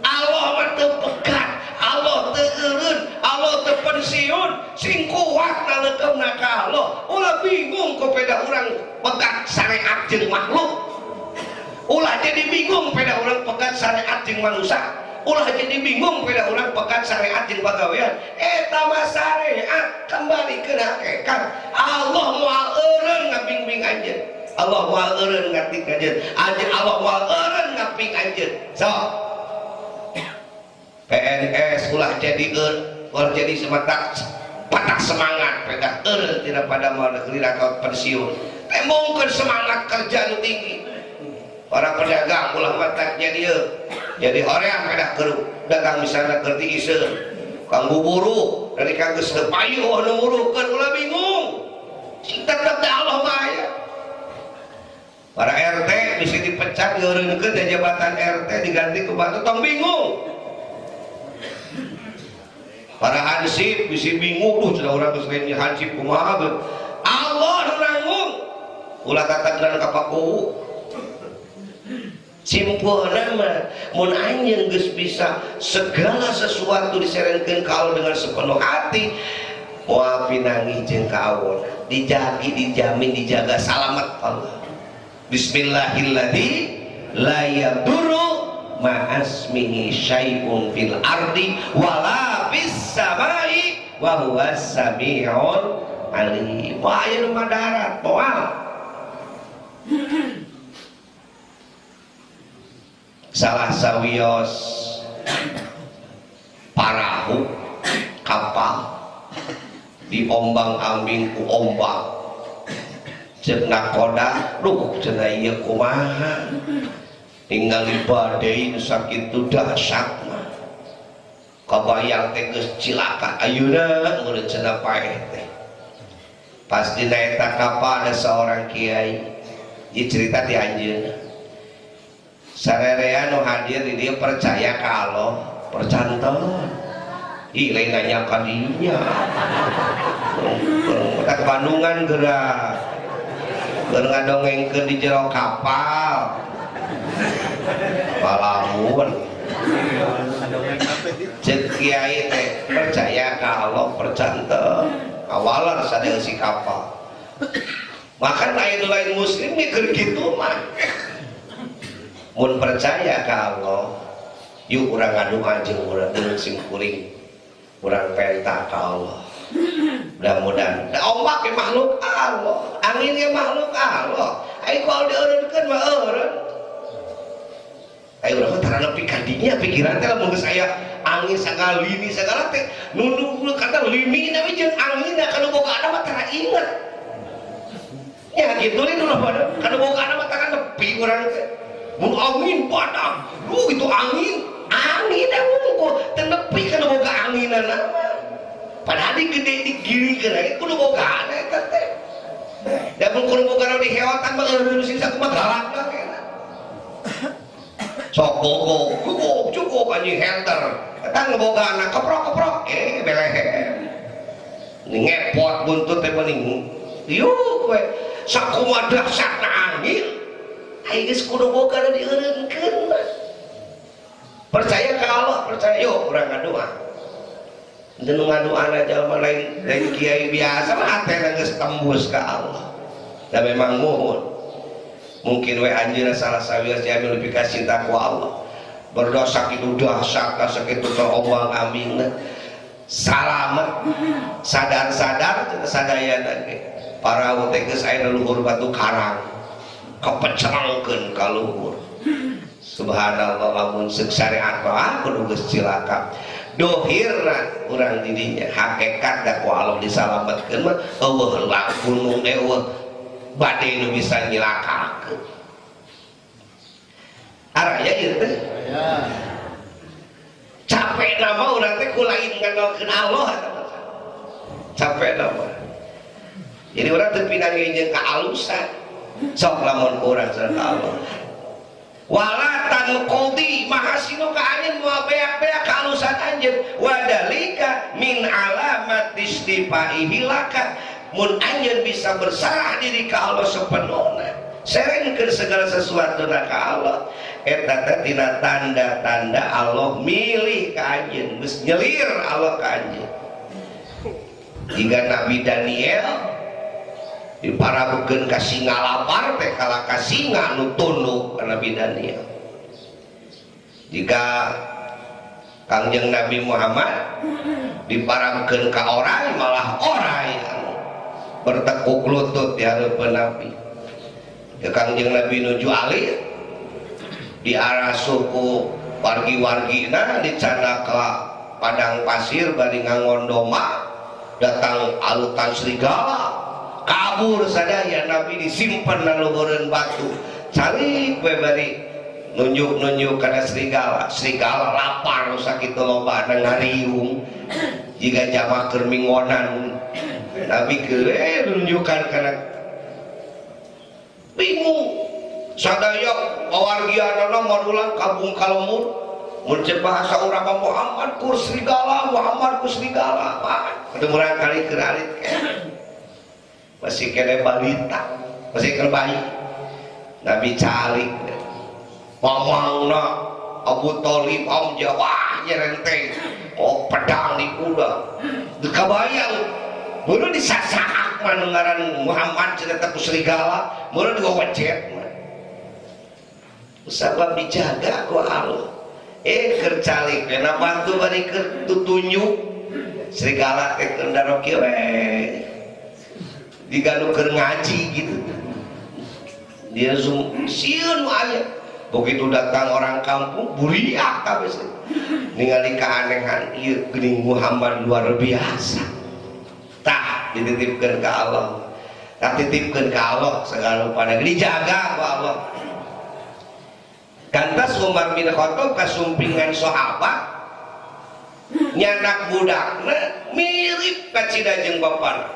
Allah mah teu pegat Allah teu eureun Allah teu pensiun sing kuat naleukeumna ka Allah ulah bingung kopeda urang pegat syariat jeung makhluk ulah jadi bingung peda urang pegat syariat jeung manusia ulah jadi bingung peda urang pegat syariat jeung pagawean eta mah syariat kembalikeun hakikat Allah moal eureun ngabimbing anjeun Allah moal eureun ngatik anjeun Allah moal eureun ngaping anjeun so PNS ulah jadi ulah jadi semetak patah semangat peda eureun tidak pada mau negeri atau pensiun mungkin semangat kerja nu tinggi para pedagang ulah matak jadi orang pada keruk dagang misalnya kerti iseun kang buburu dari kang geus payuh nu ngurukeun ulah bingung sing tetep da Allah mah aya para RT bisa dipecat ngeureunkeun da jabatan RT diganti ku batu tong bingung. Para hansip bisa bingung tuh sudah orang geus lain hansip kumaha be. Allah nu nanggung. Ulah tatagran ka paku. Simpulna mah mun anjeun geus bisa segala sesuatu diserengkeun ka Allah dengan sepenuh hati, moal pinangih jeung ka Allah, dijamin dijaga selamat Allah. Bismillahilladzi la yadurru ma'asmihi syai'un fil ardi wala fis samai wa huwas samiul alim. Wah aya nu madarat moal salah sawios parahu kapal diombang-ambing ku ombak ceuk nakoda duh cenah ieu kumaha ningali badai nu sakitu dahsyat mah kabayang teh geus cilaka ayeuna meureun cenah paeh teh pas dina eta kapal ada seorang kiai ieu cerita ti anjeunna sarerea nu hadir di dia percaya ka Allah percanton ih lain nanya ka dinya kita ke Bandungan gerak ngadongengkeun di jero kapal lamun ceuk kiai teh percaya ka Allah percanton awalan sadaya si kapal makan lain muslim mikir gitu mah mun percaya ka Allah yuk urang ngadu anjing urang deung sim kuring urang perintah ka Allah mudah-mudahan da ombak ge makhluk Allah angin ge makhluk Allah ai kalau dieureunkeun mah eureun ai urang tara nepi ka dinya pikiran teh lamun geus aya angin sagala lini sagala teh nu kata lini na jeung angin kana bogaana mah tara inget ya kitu nih nu kana bogaana mah tara nepi urang teh mun angin padang itu angin yang mungku tenepi kana boga anginana padahal di gede digirikeun aya kudu bogaan eta teh da mun kudu bogaan di heotan mah eureun sisa kumaha galakna kena sok cukup anjing henter eta ngebogaana keprok belehem ngepot buntut teh mending yuk we sakumaha dahsyatna angin ai geus kudu boga dieureunkeun percaya ka Allah percaya yuk urang ngadoa dan ngadoana jalma lain kiai biasa mah hatena geus tembus ka Allah da memang muhun mungkin we anjeunna salah sawios diambil lebih ka cinta ku Allah berdosa kitu dahsyat sakitu terombang-ambingna salamet sadar-sadar sadayana ge para teh geus aya luhur batu karang kepecengkeun ka luhur subhanallah lamun seuk syariat mah kudu geus cilaka dohirna urang didinya hakikat da ku Allah disalametkeun mah eueuh lah gunung eueuh badai nu bisa nyilakakeun araya ieu teh capek nama urang teh ku lain ngandalkeun Allah capek nama jadi urang teu pinangih jeung kaalusan sok lamun urang sareng Allah wala tanqudi mahasinu ka anjeun moal beak-beak kalusan anjeun wadalika min alamat istifaihi laka mun anjeun bisa berserah diri ka Allah sepenuhna serengkeun segala sesuatu ka Allah eta teh tina tanda-tanda Allah milih ka anjeun geus nyelir Allah ka anjeun jika Nabi Daniel diparabukeun ka singa lapar teh kala ka singa nu tunduk ka Nabi Daniel jika Kangjeng Nabi Muhammad diparabukeun ka orang malah orang yang bertekuk lutut di hareupeun Nabi ya Kangjeng Nabi nuju alih diarah suku wargi-wargina dicana ka padang pasir bari ngangon doma datang alutan serigala kabur sadaya Nabi disimpan na luhureun batu cari kue bari nunjuk kana serigala lapar sakitu loba ngariung jika jama keur mingonan Nabi nunjukkan kana bingung sadaya pawargianana modulan kabung kalemur mun cek bahasa urang Muhammad ku serigala Muhammad ku serigala kedemuran kali keralit masih kene balita masih kene bayi Nabi calik pamangna Abu Thalib Om Jawa nyerenteng pedang di kuda dikabayang mulu disasak manengaran Muhammad cerita ku serigala mulu digowecet sabab dijaga ku Allah kercalik kena bantu bari keur tutunjuk serigala teh kendaro kieu diganu keur ngaji gitu dia sieun aya begitu datang orang kampung buriak kabeh ningali keanehan ieu geuning Muhammad luar biasa tah dititipkeun ka Allah dititipkeun ka Allah segala pada dijaga ku Allah kantas Umar bin Khattab kasumpingan sahabat nyanak budakna mirip ka cida jeung bapana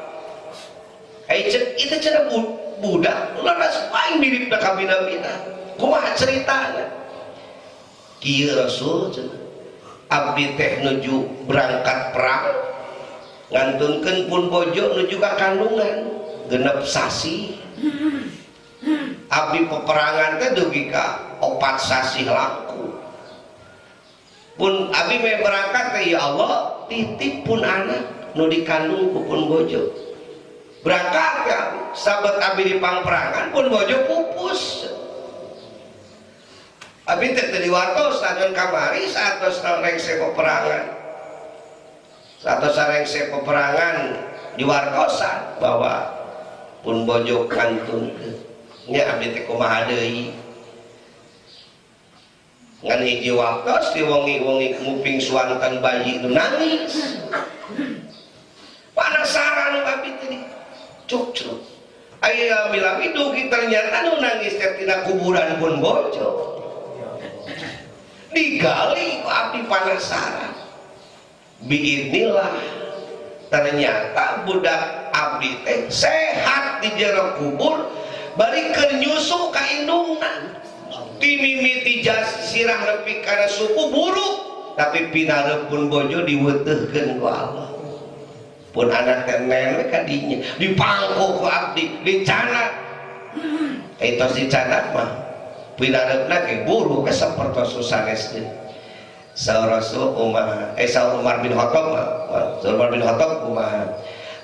itu cenah budak laras paling mirip ka bina-bina kumaha ceritanya kieu Rasul cenah abdi teh nuju berangkat perang ngantunkeun pun bojo nuju ka kandungan genep sasi abdi peperangan teh dugi ka 4 sasi langkung pun abdi me berangkat teh ya Allah titip pun anak nu dikandung ku pun bojo berangkat ya sahabat abdi di pangperangan pun bojo pupus abdi teh diwatos sadan kamari satos rengse peperangan satos rengse peperangan diwartosan bahwa pun bojo kantun nya abdi teh kumaha deui ngan hiji waktos diwongi-wongi nguping suantan bayi nu nangis penasaran abdi teh cuk aya lami dugi ternyata nu nangis teh tina kuburan pun bojo digali ku abdi penasaran biidnillah ternyata budak abdi teh sehat di jero kubur bari keur nyusu ka indungna timimiti jas sirah nepi kana suku buruk tapi pinareup pun bojo diweuteuhkeun ku Allah pun anak teh nenek ka dinya dipangko ku abdi dicana eta si canak mah pinareupna ge buruk ke sapertos sanesna saur Rasul saur Umar bin Khattab Umar bin Khattab kumaha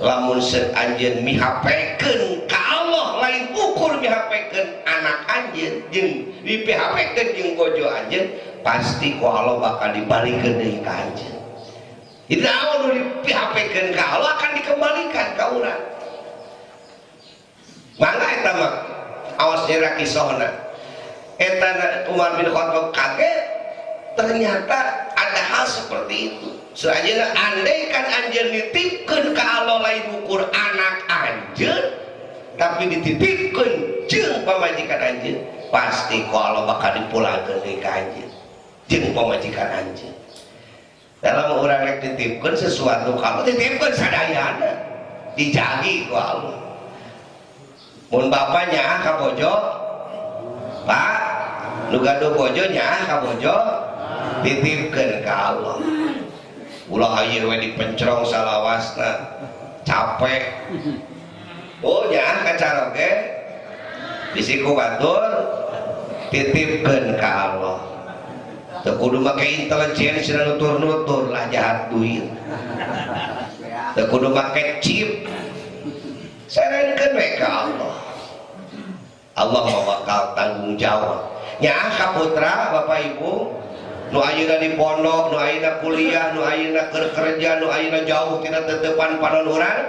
lamun seun anjeun mihapekeun ka Allah lain ukur mihapekeun anak anjeun jeung dipihapekeun jeung bojo anjeun pasti ku Allah bakal dibalikeun deui ka anjeun. Itu naon nu dipihapekeun ka Allah akan dikembalikan ka urang. Mangga eta mah awas nyera kisahna. Eta Umar bin Khattab kaget ternyata ada hal seperti itu. Selanjutnya andai kan anjeun dititipkeun ka Allah lain ukur anak anjeun tapi dititipkeun jeung pamajikan anjeun pasti ku Allah bakal dipulangkeun deui ka anjeun jeung pamajikan anjeun. Dalam urang rek dititipkeun sesuatu kamu dititipkeun sadayana dijagi ku Allah. Mun bapa nyaah ka bojo Pak nu gaduh bojo nyaah ka bojo dititipkeun ka Allah. Ulah ayeuna we dipencerong salawasna capek oh nya kacaroge bisi ku batur titipkeun ka Allah teu kudu make intelijensi nutur-nutur lah jahat duit teu kudu make chip sareunkeun we ka Allah Allah mah bakal tanggung jawab nya ka putra Bapak Ibu nu ayeuna di pondok, nu ayeuna kuliah, nu ayeuna keur kerja, nu ayeuna jauh tina teutepan panon urang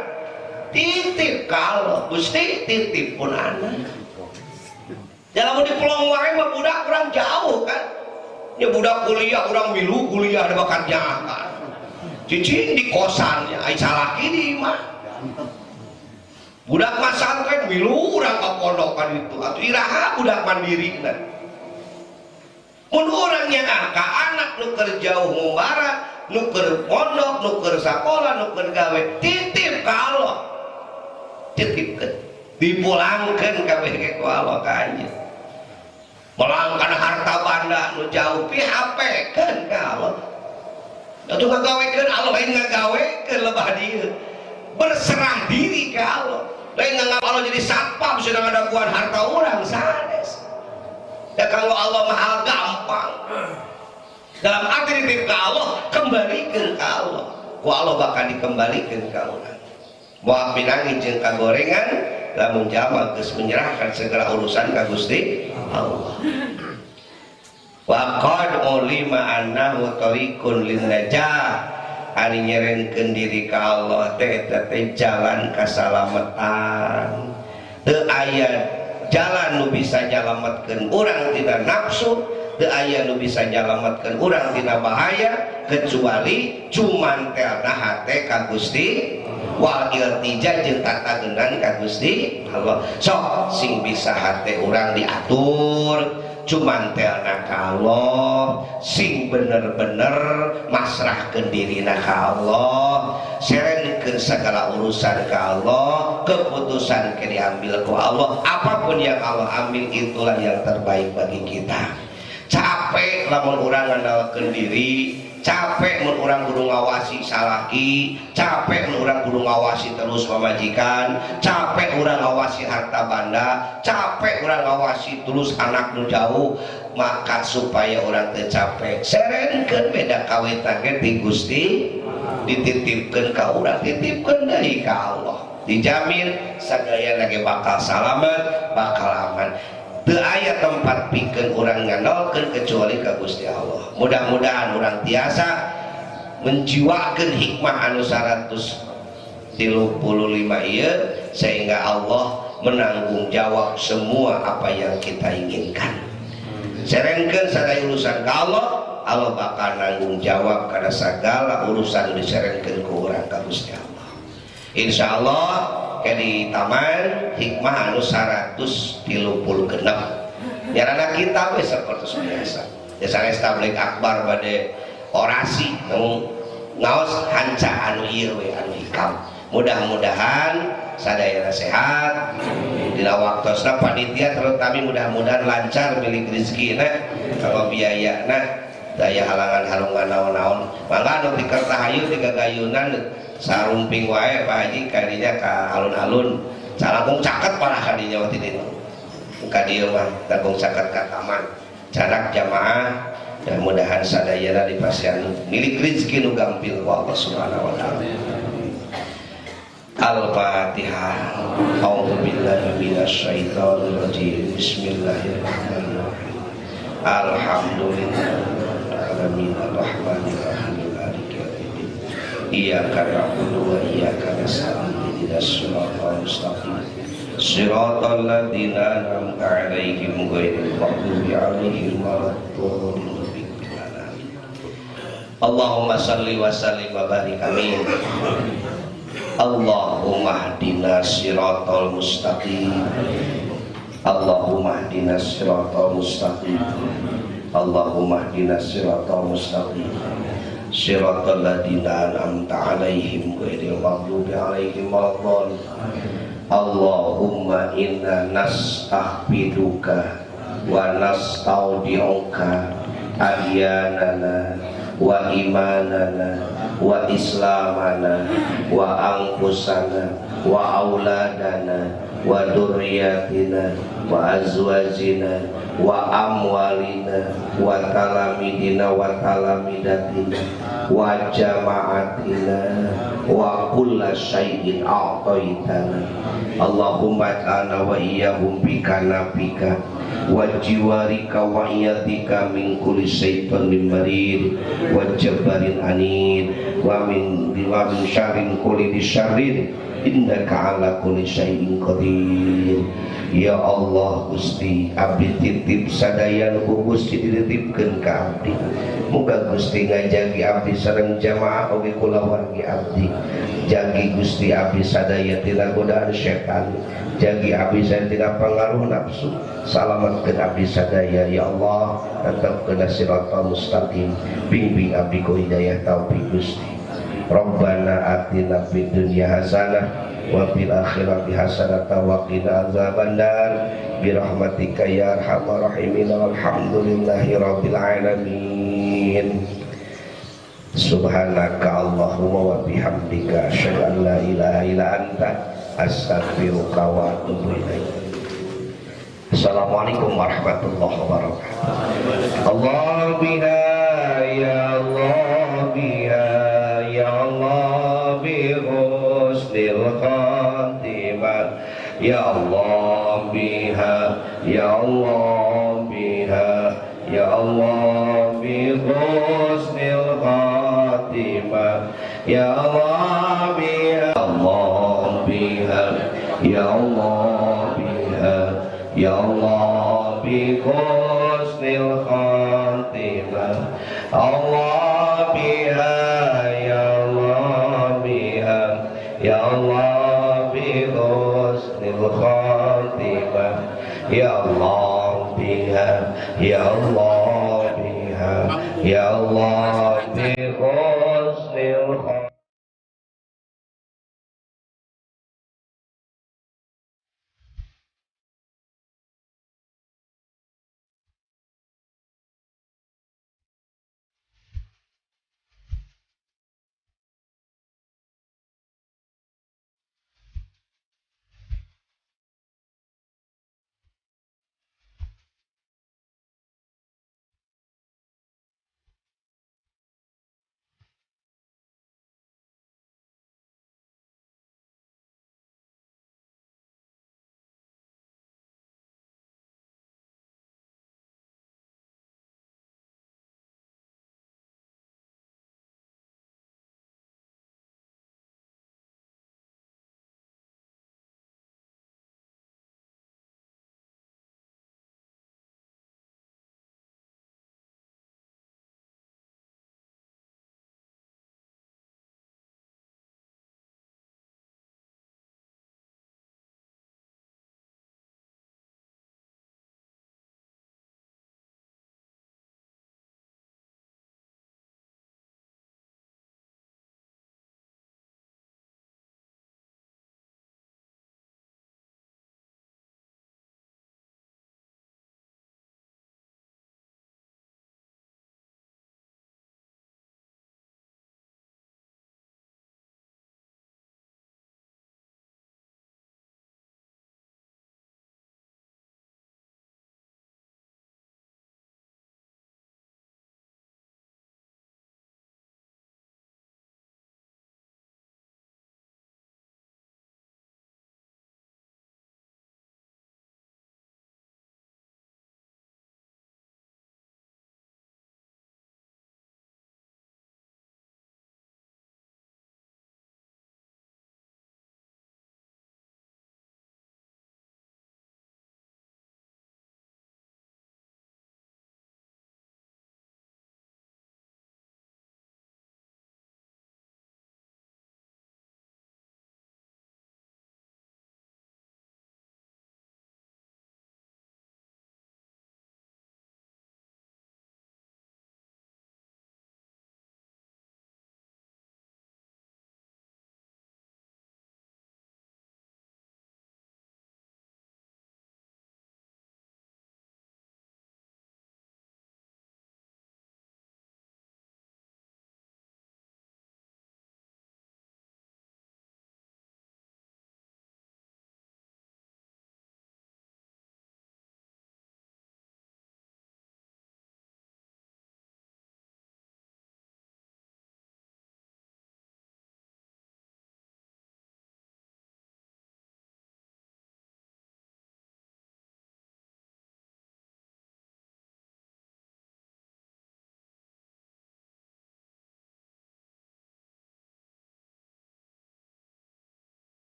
titip ka Allah Gusti titip pun anak jalan di Pulau wae mah budak urang jauh kan nya budak kuliah urang milu kuliah ada bakal nyakan cicing di kosannya ai salaki di imah budak masantren milu urang ka pondokan itu atuh iraha budak mandiri nah mun urang yang angka anak nu keur jauh ngumbara nu keur pondok nu keur sakola nu keur gawe titip ka Allah titipkeun dipulangkeun kabeh ke Allah ka anjeun melangkan harta banda nu jauh pihapekeun ka Allah. Atuh ngagawekeun Allah lain ngagawekeun lebah dieu. Berserah diri ke Allah. Lain nganggap Allah jadi satpam sedang ada kuan harta orang sanes. Ya kalau Allah mahal gampang. Dalam arti dititip ke Allah, kembalikan ke Allah. Ku Allah bakal dikembalikan ke orang. Moal pinangi jeung kagorengan, lamun jalma geus menyerahkan segala urusan ka Gusti Allah. Wa qad ulima annahu tariqun lin najah. Ari nyerenkeun diri ka Allah teh eta teh jalan kasalamatan. Teu aya jalan nu bisa nyalametkeun urang tina nafsu, teu aya nu bisa nyalametkeun urang tina bahaya kecuali cumantelna hate ka Gusti wal iltija jeung tatageunnan ka Gusti Allah. Sok sing bisa hate urang diatur cumantelna ka Allah, sing bener-bener masrahkeun dirina ka Allah, serenkeun segala urusan ka Allah, keputusan ke diambil ku Allah. Apapun yang Allah ambil itulah yang terbaik bagi kita. Capek lamun urang ngandalkeun diri, capek mun urang kudu ngawasi salaki, capek mun urang kudu ngawasi terus pamajikan, capek urang ngawasi harta banda, capek urang ngawasi terus anak nu jauh. Maka supaya urang teu capek, serenkeun beda kawitan ge ti Gusti, dititipkeun ka urang, titipkeun deui ka Allah. Dijamin sadaya lagi bakal salamet, bakal aman. Teu aya tempat pikeun urang ngandalkeun kecuali ka Gusti Allah. Mudah-mudahan urang tiasa menjiwakeun hikmah anu 135 ieu sehingga Allah menanggung jawab semua apa yang kita inginkan. Serengkeun sadaya urusan ka Allah, Allah bakal nanggung jawab karena segala urusan diserengkeun ku urang ka Gusti Allah. Insyaallah di taman hikmah anu 136 nyarana kita we sapertos biasa ya sanes tabligh akbar bade orasi ngaos hanca anu ieu we anu hikam. Mudah-mudahan sadaya sehat dina waktosna panitia terutama mudah-mudahan lancar milik rezekina kalau biayana daya halangan halungan naon-naon mangga anu dikertahayu digagayunan sarumping wae Pak Haji kadinya ka alun-alun calangkung caket parah kadinya waktu itu ka dieu mah langkung caket ka taman cadak jamaah dan mudahan sadayana dipasihan milik rezeki nu gampil ku Allah Subhanahu wa taala. Al-Fatihah. A'udzubillahi minasyaitonir rajim. Bismillahirrahmanirrahim. Alhamdulillahirabbil alamin arrahmanir rahim maliki yaumiddin. Iyyaka na'budu wa iyyaka nasta'in. Ihdinas siratal mustaqim. Siratal ladzina an'amta 'alaihim ghairil maghdubi 'alaihim waladdallin. Allahumma shalli wa sallim wa barik amin. Allahumma hdina siratal mustaqim. Allahumma hdina siratal mustaqim. Allahumma hdina siratal mustaqim. Siratal ladzina an'amta 'alaihim ghairil maghdubi 'alaihim waladdallin. Allahumma inna nasta'biduka wa nastaudi'uka adyanana wa imanana wa islamana wa anfusana wa auladana wa durriyatina wa azwajina wa amwalina wa talamidina wa talamidatina wa jama'atina wa kulla syai'in a'taitana. Allahumma ta'ala wa iyyahum bika nabika wa jiwarika wa iyatika min kulli syaitanir marid wa jabbarin anid wa min syarrin kulli syarrin innaka ala kulli syai'in qadir. Ya Allah Gusti abdi titip sadaya nu Gusti dititipkeun ka abdi. Muga Gusti ngajagi abdi sareng jamaah oge kulawargi abdi. Jagi Gusti abdi sadaya tina godaan setan. Jagi abdi sadaya tina pangaruh nafsu. Salamatkeun abdi sadaya ya Allah, tetepkeun siratal mustaqim. Bimbing abdi ku hidayah taufik Gusti. Rabbana atina fid dunya hasanah wa fil akhirati hasanah wa qina azabannar bi rahmatika ya arhamar rahimin walhamdulillahi rabbil alamin. Subhanaka Allahumma wa bihamdika asyhadu an la ilaha illa anta astaghfiruka wa atubu ilaik. Assalamualaikum warahmatullahi wabarakatuh. Allah biha ya Allah biha ya Allah bi husnil khatimah ya Allah biha ya Allah biha ya Allah bi husnil khatimah ya Allah biha Allah biha ya Allah biha ya Allah bi husnil khatimah Allah biha ya Allah biha ya Allah bi husnil khatimah ya Allah biha ya Allah